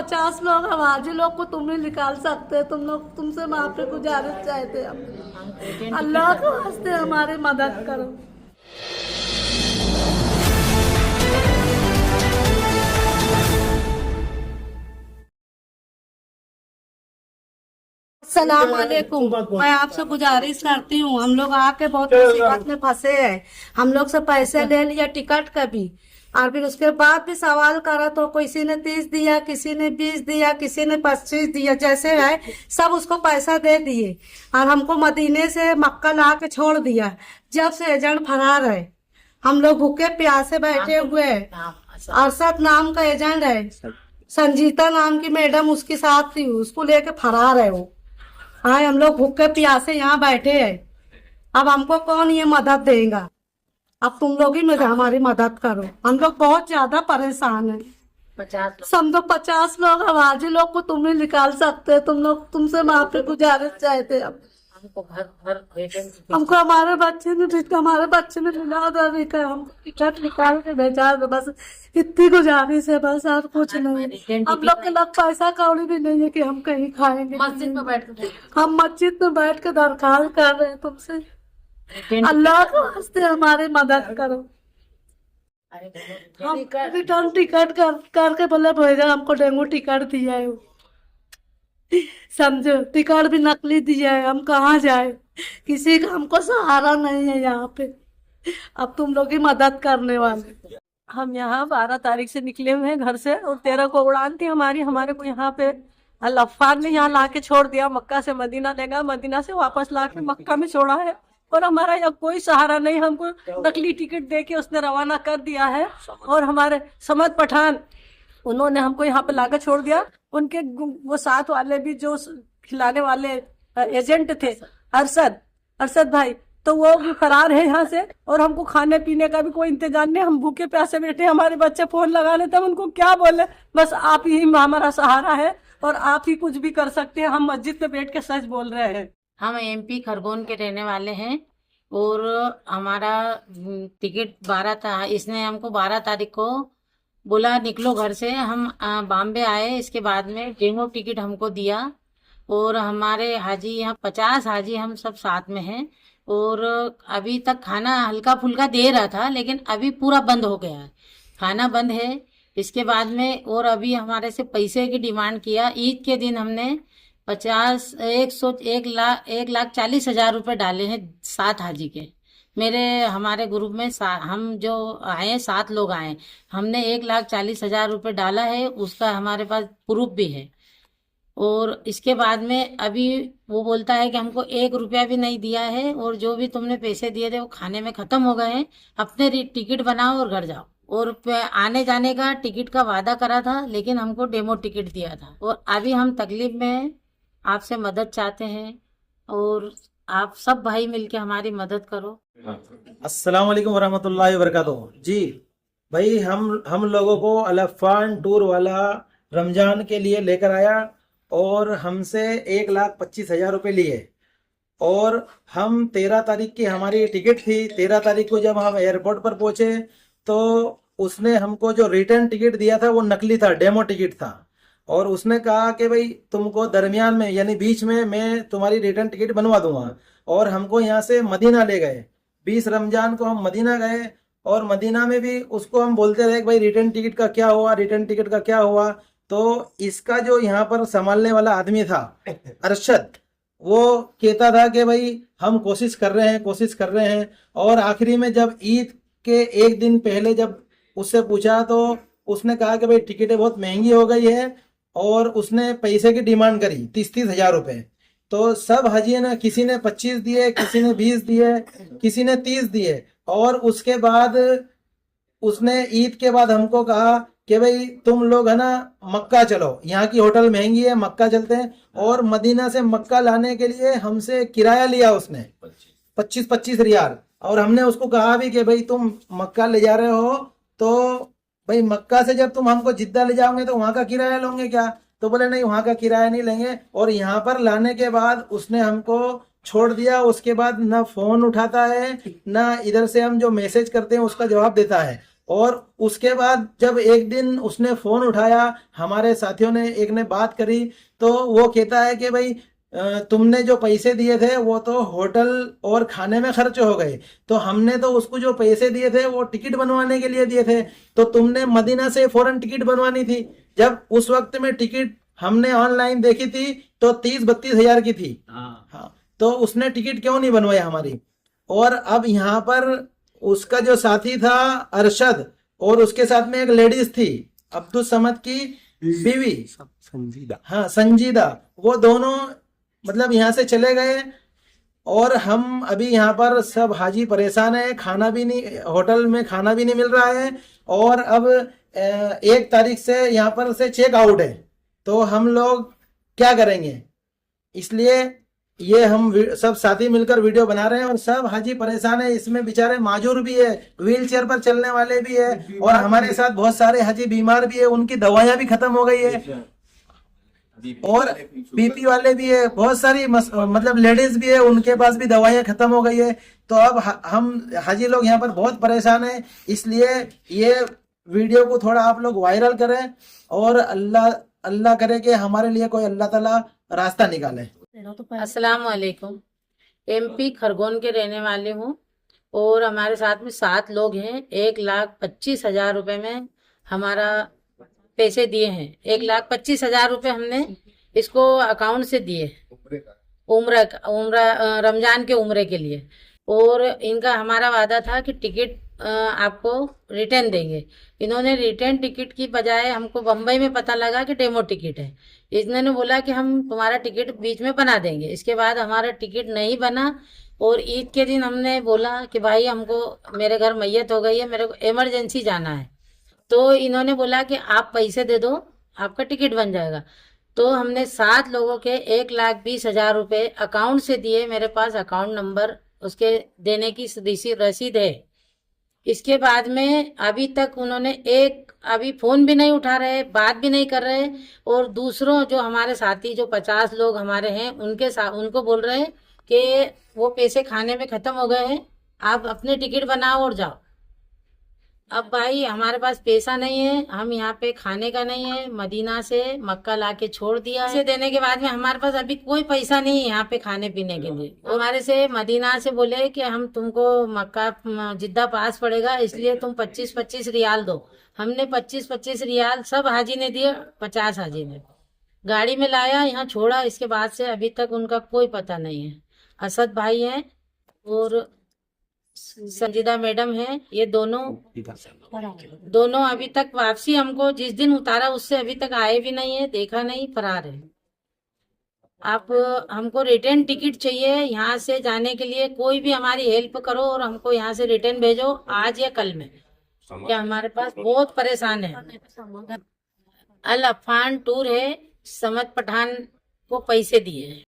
50 लोग हमारे लोग को तुम नहीं निकाल सकते। तुम लोग, तुमसे माफी गुजारिश चाहते हम। अल्लाह के वास्ते हमारी मदद करो। अस्सलाम वालेकुम। मैं आपसे गुजारिश करती हूँ, हम लोग आके बहुत मुसीबत में फंसे हैं। हम लोग से पैसे ले लिया टिकट का भी, और फिर उसके बाद भी सवाल करा तो किसी ने 30 दिया, किसी ने 20 दिया, किसी ने 25 दिया, जैसे है सब उसको पैसा दे दिए। और हमको मदीने से मक्का ला के छोड़ दिया। जब से एजेंट फरार है, हम लोग भूखे प्यासे बैठे हुए हैं। अरशद नाम का एजेंट है, संजीता नाम की मैडम उसके साथ थी, उसको लेके फरार है वो। हाँ, हम लोग भूखे प्यासे यहाँ बैठे हैं। अब हमको कौन ये मदद देगा? अब तुम लोग ही हमारी मदद करो, हम लोग बहुत ज्यादा परेशान हैं। 50 लोग हमारे लोग को तुम नहीं निकाल सकते। तुम लोग, तुमसे माफी गुजारिश चाहते हम। हमको हमारे बच्चे ने मिला था, हम टिकट निकाल के भेजा दो, बस इतनी गुजारिश है, बस और कुछ नहीं। हम लोग के लग पैसा कौड़ी भी नहीं है कि हम कहीं खाएंगे। मस्जिद में बैठ के दरखास्त कर रहे हैं तुमसे, अल्लाह के वास्ते हमारी मदद करो। हम रिटर्न टिकट करके बोले भेजा, हमको डेंगू टिकट दिया है, समझो टिकट भी नकली दिया है। हम कहाँ जाए? किसी का हमको सहारा नहीं है यहाँ पे। अब तुम लोग ही मदद करने वाले। हम यहाँ 12 तारीख से निकले हुए हैं घर से, और 13 को उड़ान थी हमारी। हमारे को यहाँ पे अल्लाह ने यहाँ ला के छोड़ दिया। मक्का से मदीना ले गया, मदीना से वापस ला के मक्का में छोड़ा है, और हमारा यहाँ कोई सहारा नहीं। हमको नकली टिकट दे के उसने रवाना कर दिया है। और हमारे समद पठान, उन्होंने हमको यहाँ पे लाकर छोड़ दिया। उनके वो साथ वाले भी जो खिलाने वाले एजेंट थे, अरशद भाई, तो वो भी फरार है यहाँ से। और हमको खाने पीने का भी कोई इंतजाम नहीं, हम भूखे प्यासे बैठे। हमारे बच्चे फोन लगा लेते, हम उनको क्या बोले? बस आप ही हमारा सहारा है, और आप ही कुछ भी कर सकते हैं। हम मस्जिद पे बैठ के सच बोल रहे हैं। हम एमपी खरगोन के रहने वाले हैं, और हमारा टिकट 12 था। इसने हमको 12 तारीख को बोला निकलो घर से। हम बॉम्बे आए, इसके बाद में डेमो टिकट हमको दिया। और हमारे हाजी यहाँ 50 हाजी हम सब साथ में हैं। और अभी तक खाना हल्का फुल्का दे रहा था, लेकिन अभी पूरा बंद हो गया है, खाना बंद है। इसके बाद में और अभी हमारे से पैसे की डिमांड किया। ईद के दिन हमने 1,40,000 रुपये डाले हैं 7 हाजी के। हमारे ग्रुप में हम जो आए 7 लोग आए, हमने 1,40,000 रुपये डाला है, उसका हमारे पास प्रूफ भी है। और इसके बाद में अभी वो बोलता है कि हमको 1 रुपया भी नहीं दिया है, और जो भी तुमने पैसे दिए थे वो खाने में खत्म हो गए हैं। अपने टिकट बनाओ और घर जाओ। और आने जाने का टिकट का वादा करा था, लेकिन हमको डेमो टिकट दिया था। और अभी हम तकलीफ में हैं, आपसे मदद चाहते हैं, और आप सब भाई मिलके हमारी मदद करो। अस्सलाम वालेकुम वरहमतुल्लाहि वबरकातुहू। जी भाई, हम लोगों को अलफान टूर वाला रमजान के लिए लेकर आया, और हमसे 1,25,000 रुपये लिए। और हम 13 तारीख की हमारी टिकट थी। 13 तारीख को जब हम एयरपोर्ट पर पहुंचे, तो उसने हमको जो रिटर्न टिकट दिया था वो नकली था, डेमो टिकट था। और उसने कहा कि भाई तुमको दरमियान में, यानी बीच में, मैं तुम्हारी रिटर्न टिकट बनवा दूंगा। और हमको यहाँ से मदीना ले गए। 20 रमजान को हम मदीना गए, और मदीना में भी उसको हम बोलते रहे कि भाई रिटर्न टिकट का क्या हुआ, रिटर्न टिकट का क्या हुआ। तो इसका जो यहाँ पर संभालने वाला आदमी था अरशद, वो कहता था कि भाई हम कोशिश कर रहे हैं। और आखिरी में जब ईद के एक दिन पहले जब उससे पूछा, तो उसने कहा कि भाई टिकटें बहुत महंगी हो गई है, और उसने पैसे की डिमांड करी 30,000 रुपये। तो सब हाजी ने, किसी ने 25 दिए, किसी ने 20 दिए, किसी ने 30 दिए। और उसके बाद उसने ईद के बाद हमको कहा कि भाई तुम लोग है ना मक्का चलो, यहाँ की होटल महंगी है, मक्का चलते हैं। और मदीना से मक्का लाने के लिए हमसे किराया लिया उसने 25 रियाल। और हमने उसको कहा भी कि भाई तुम मक्का ले जा रहे हो, तो भाई मक्का से जब तुम हमको जिद्दा ले जाओगे तो वहां का किराया लोगे क्या? तो बोले नहीं, वहां का किराया नहीं लेंगे। और यहाँ पर लाने के बाद उसने हमको छोड़ दिया। उसके बाद ना फोन उठाता है, ना इधर से हम जो मैसेज करते हैं उसका जवाब देता है। और उसके बाद जब एक दिन उसने फोन उठाया, हमारे साथियों ने एक ने बात करी, तो वो कहता है कि भाई तुमने जो पैसे दिए थे वो तो होटल और खाने में खर्च हो गए, तो हमने तो उसको जो पैसे दिए थे वो टिकट बनवाने के लिए दिए थे, तो तुमने मदीना से फौरन टिकट बनवानी थी। जब उस वक्त में टिकट हमने ऑनलाइन देखी थी तो 30-32 हजार की थी। हाँ, तो उसने टिकट क्यों नहीं बनवाया हमारी। और अब यहाँ पर उसका जो साथी था अरशद, और उसके साथ में एक लेडीज थी अब्दुल समद की बीवी संजीदा, हाँ संजीदा, वो दोनों मतलब यहाँ से चले गए। और हम अभी यहाँ पर सब हाजी परेशान है, खाना भी नहीं, होटल में खाना भी नहीं मिल रहा है, और अब 1 तारीख से यहाँ पर से चेक आउट है, तो हम लोग क्या करेंगे। इसलिए ये हम सब साथी मिलकर वीडियो बना रहे हैं, और सब हाजी परेशान है, इसमें बेचारे माजूर भी है, व्हील चेयर पर चलने वाले भी है, और हमारे साथ बहुत सारे हाजी बीमार भी है, उनकी दवाइयां भी खत्म हो गई है, और बीपी वाले भी है, बहुत सारी मतलब लेडीज भी है, उनके पास भी दवाइयां खत्म हो गई है। तो अब हम हाजी लोग यहाँ पर बहुत परेशान है, इसलिए ये वीडियो को थोड़ा आप लोग वायरल करें, और अल्लाह करे कि हमारे लिए कोई अल्लाह ताला रास्ता निकाले। अस्सलाम वालेकुम। MP खरगोन के रहने वाले हूँ, और हमारे साथ में 7 लोग हैं। 1,25,000 रुपए में हमारा पैसे दिए हैं। 1,25,000 रुपए हमने इसको अकाउंट से दिए उम्र रमजान के उम्रे के लिए, और इनका हमारा वादा था कि टिकट आपको रिटर्न देंगे। इन्होंने रिटर्न टिकट की बजाय, हमको बम्बई में पता लगा कि डेमो टिकट है, इन्होंने बोला कि हम तुम्हारा टिकट बीच में बना देंगे। इसके बाद हमारा टिकट नहीं बना, और ईद के दिन हमने बोला कि भाई हमको, मेरे घर मैयत हो गई है, मेरे को इमरजेंसी जाना है, तो इन्होंने बोला कि आप पैसे दे दो, आपका टिकट बन जाएगा। तो हमने 7 लोगों के 1,20,000 रुपए अकाउंट से दिए। मेरे पास अकाउंट नंबर उसके देने की रसीद है। इसके बाद में अभी तक उन्होंने अभी फोन भी नहीं उठा रहे, बात भी नहीं कर रहे, और दूसरों जो हमारे साथी जो 50 लोग हमारे हैं उनको बोल रहे हैं कि वो पैसे खाने में खत्म हो गए हैं, आप अपने टिकट बनाओ और जाओ। अब भाई हमारे पास पैसा नहीं है, हम यहाँ पे खाने का नहीं है, मदीना से मक्का लाके छोड़ दिया है। इसे देने के बाद में हमारे पास अभी कोई पैसा नहीं है यहाँ पे खाने पीने के लिए। हमारे से मदीना से बोले कि हम तुमको मक्का जिद्दा पास पड़ेगा, इसलिए तुम 25-25 रियाल दो। हमने 25-25 रियाल सब हाजी ने दिए, 50 हाजी ने गाड़ी में लाया, यहाँ छोड़ा। इसके बाद से अभी तक उनका कोई पता नहीं है। असद भाई हैं और संजीदा मैडम है, ये दोनों अभी तक वापसी, हमको जिस दिन उतारा उससे अभी तक आए भी नहीं है, देखा नहीं, फरार है। आप हमको रिटर्न टिकट चाहिए यहाँ से जाने के लिए, कोई भी हमारी हेल्प करो और हमको यहाँ से रिटर्न भेजो आज या कल में, क्या हमारे पास बहुत परेशान है। अल अफान टूर है, समद पठान को पैसे दिए हैं।